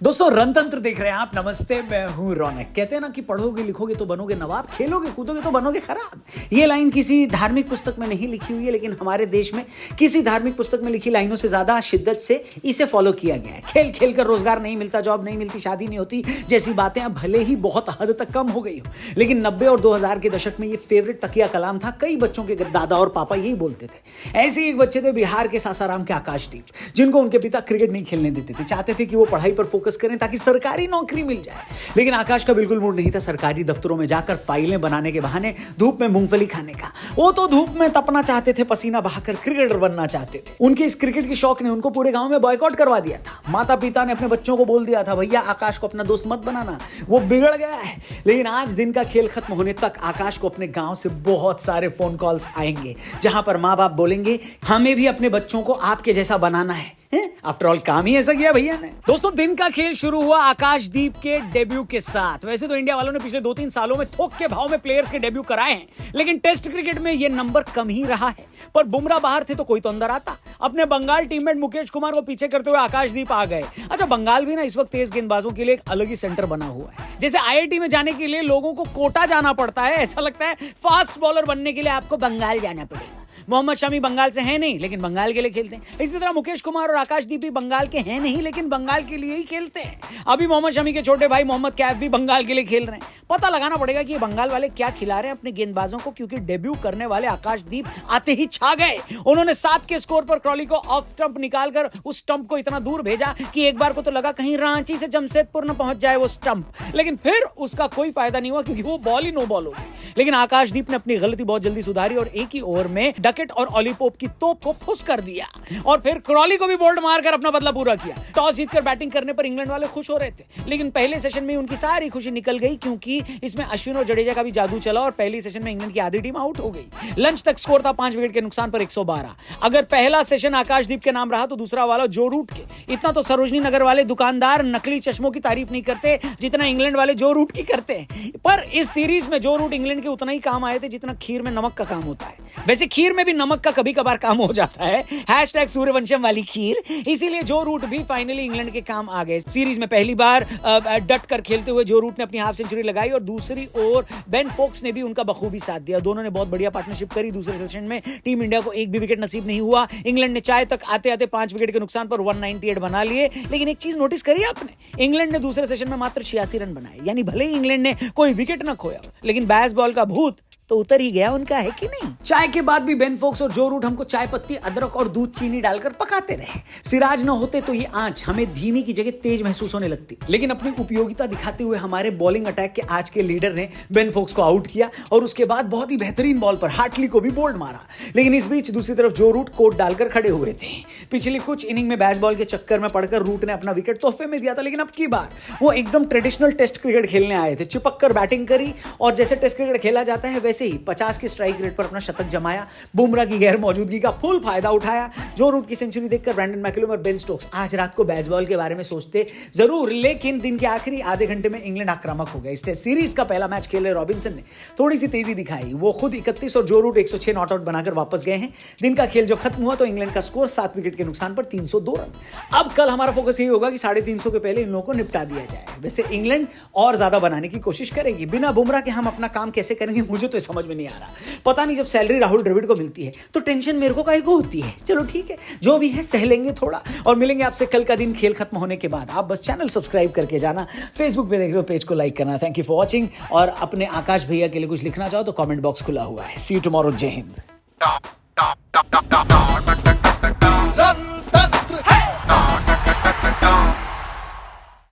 दोस्तों रणतंत्र देख रहे हैं आप। नमस्ते, मैं हूं रौनक। कहते हैं ना कि पढ़ोगे लिखोगे तो बनोगे नवाब, खेलोगे कूदोगे तो बनोगे खराब। ये लाइन किसी धार्मिक पुस्तक में नहीं लिखी हुई है, लेकिन हमारे देश में किसी धार्मिक पुस्तक में लिखी लाइनों से ज्यादा शिद्दत से इसे फॉलो किया गया है। खेल खेल कर रोजगार नहीं मिलता, जॉब नहीं मिलती, शादी नहीं होती जैसी बातें अब भले ही बहुत हद तक कम हो गई हो, लेकिन 90 और 2000 के दशक में ये फेवरेट तकिया कलाम था। कई बच्चों के दादा और पापा यही बोलते थे। ऐसे ही एक बच्चे थे बिहार के सासाराम के आकाशदीप, जिनको उनके पिता क्रिकेट नहीं खेलने देते थे। चाहते थे कि वो पढ़ाई पर फोकस करें ताकि सरकारी नौकरी मिल जाए, लेकिन आकाश का बिल्कुल मूड नहीं था सरकारी दफ्तरों में जाकर फाइलें बनाने के बहाने धूप में मूंगफली खाने का। वो तो धूप में तपना चाहते थे, पसीना बहाकर क्रिकेटर बनना चाहते थे। उनके इस क्रिकेट के शौक ने उनको पूरे गांव में बॉयकॉट करवा दिया था। माता पिता ने अपने बच्चों को बोल दिया था, भैया आकाश को अपना दोस्त मत बनाना, वो बिगड़ गया है। लेकिन आज दिन का खेल खत्म होने तक आकाश को अपने गांव से बहुत सारे फोन कॉल्स आएंगे, जहां पर माँ बाप बोलेंगे हमें भी अपने बच्चों को आपके जैसा बनाना है। आफ्टर ऑल काम ही ऐसा किया भैया ने। दोस्तों, दिन का खेल शुरू हुआ आकाशदीप के डेब्यू के साथ। वैसे तो इंडिया वालों ने पिछले 2-3 सालों में थोक के भाव में प्लेयर्स के डेब्यू कराए हैं, लेकिन टेस्ट क्रिकेट में ये नंबर कम ही रहा है। पर बुमराह बाहर थे तो कोई तो अंदर आता। अपने बंगाल टीममेट मुकेश कुमार को पीछे करते हुए आकाशदीप आ गए। अच्छा, बंगाल भी ना इस वक्त तेज गेंदबाजों के लिए एक अलग ही सेंटर बना हुआ है। जैसे IIT में जाने के लिए लोगों को कोटा जाना पड़ता है, ऐसा लगता है फास्ट बॉलर बनने के लिए आपको बंगाल जाना पड़ेगा। मोहम्मद शमी बंगाल से हैं नहीं, लेकिन बंगाल के लिए खेलते हैं। इसी तरह मुकेश कुमार और आकाशदीप भी बंगाल के हैं नहीं, लेकिन बंगाल के लिए ही खेलते हैं। अभी मोहम्मद शमी के छोटे भाई मोहम्मद कैफ भी बंगाल के लिए खेल रहे हैं। पता लगाना पड़ेगा कि ये बंगाल वाले क्या खिला रहे हैं अपने गेंदबाजों को, क्योंकि डेब्यू करने वाले आकाशदीप आते ही छा गए। उन्होंने 7 के स्कोर पर क्रॉली को ऑफ स्टंप निकालकर उस स्टंप को इतना दूर भेजा कि एक बार को तो लगा कहीं रांची से जमशेदपुर न पहुंच जाए वो स्टंप, लेकिन फिर उसका कोई फायदा नहीं हुआ क्योंकि वो बॉल ही नो बॉल हो गई। लेकिन आकाशदीप ने अपनी गलती बहुत जल्दी सुधारी और एक ही ओवर में डकेट और ऑलीपोप की तोप को फुस कर दिया और फिर क्रॉली को भी बोल्ड मारकर अपना बदला पूरा किया। टॉस जीतकर बैटिंग करने पर इंग्लैंड वाले खुश हो रहे थे, लेकिन पहले सेशन में उनकी सारी खुशी निकल गई, क्योंकि इसमें अश्विन और जडेजा का भी जादू चला और पहली सेशन में इंग्लैंड की आधी टीम आउट हो गई। लंच तक स्कोर था 5 विकेट के नुकसान पर 112। अगर पहला सेशन आकाशदीप के नाम रहा तो दूसरा वाला जो रूट के। इतना तो सरोजनी नगर वाले दुकानदार नकली चश्मों की तारीफ नहीं करते जितना इंग्लैंड वाले जो रूट की करते हैं। पर इस सीरीज में जो रूट इंग्लैंड के उतना ही काम आए थे जितना खीर में नमक का काम होता है। वैसे खीर में भी नमक का कभी कभार काम हो जाता है, #सूर्यवंशम वाली खीर। इसीलिए जो रूट भी फाइनली इंग्लैंड के काम आ गए। सीरीज में पहली बार डट कर खेलते हुए जो रूट ने अपनी हाफ सेंचुरी लगाई और दूसरी ओर बेन फोक्स ने भी उनका बखूबी साथ दिया। दोनों ने बहुत बढ़िया पार्टनरशिप करी। दूसरे सेशन में टीम इंडिया को एक भी विकेट नसीब नहीं हुआ। इंग्लैंड ने चाय तक आते आते 5 विकेट के नुकसान पर 198 बना लिए। लेकिन एक चीज नोटिस करी आपने, इंग्लैंड ने दूसरे सेशन में मात्र 86 रन बनाए। यानी भले ही इंग्लैंड ने कोई विकेट न खोया, लेकिन बेसबॉल का भूत तो उतर ही गया उनका, है कि नहीं। चाय के बाद भी बेन फोक्स और जो रूट हमको चाय पत्ती, अदरक और दूध चीनी डालकर पकाते रहे। सिराज न होते तो ये आंच हमें धीमी की जगह तेज महसूस होने लगती। लेकिन अपनी उपयोगिता दिखाते हुए हमारे बॉलिंग अटैक के आज के लीडर ने बेन फोक्स को आउट किया और उसके बाद बहुत ही बेहतरीन बॉल पर हार्टली को भी बोल्ड मारा। लेकिन इस बीच दूसरी तरफ जो रूट कोट डालकर खड़े हुए थे। पिछली कुछ इनिंग में बेसबॉल के चक्कर में पड़कर रूट ने अपना विकेट तोहफे में दिया था, लेकिन अब की बार वो एकदम ट्रेडिशनल टेस्ट क्रिकेट खेलने आए थे। चिपक कर बैटिंग करी और जैसे टेस्ट क्रिकेट खेला जाता है वैसे ही 50 के स्ट्राइक रेट पर अपना शतक जमाया। बुमराह की गैर मौजूदगी का फुल फायदा उठाया। जो रूट की सेंचुरी देखकर ब्रैंडन मैकलम और बेन स्टोक्स आज रात को बेसबॉल के बारे में सोचते जरूर, लेकिन दिन के आखिरी आधे घंटे में इंग्लैंड आक्रामक हो गया। इस टेस्ट सीरीज का पहला मैच खेले रॉबिन्सन ने थोड़ी सी तेजी दिखाई। वो खुद 31 और जो रूट 106 नॉट आउट बनाकर वापस गए हैं। दिन का खेल जो खत्म हुआ तो इंग्लैंड का स्कोर 7 विकेट के नुकसान पर 302 रन। अब कल हमारा फोकस यही होगा कि 350 के पहले इन लोगों को निपटा दिया जाए। वैसे इंग्लैंड और ज्यादा बनाने की कोशिश करेगी। बिना बुमराह के हम अपना काम कैसे करेंगे मुझे तो समझ में नहीं आ रहा। पता नहीं, जब सैलरी राहुल द्रविड़ को मिलती है तो टेंशन मेरे को काहे को होती है। चलो ठीक है, जो भी है सह लेंगे थोड़ा, और मिलेंगे आपसे कल का दिन खेल खत्म होने के बाद। आप बस चैनल सब्सक्राइब करके जाना, फेसबुक पे देख रहे हो पेज को लाइक करना। Thank you for watching. और अपने आकाश भैया के लिए कुछ लिखना चाहो तो कमेंट बॉक्स खुला हुआ है। सी यू टुमारो। जय हिंद।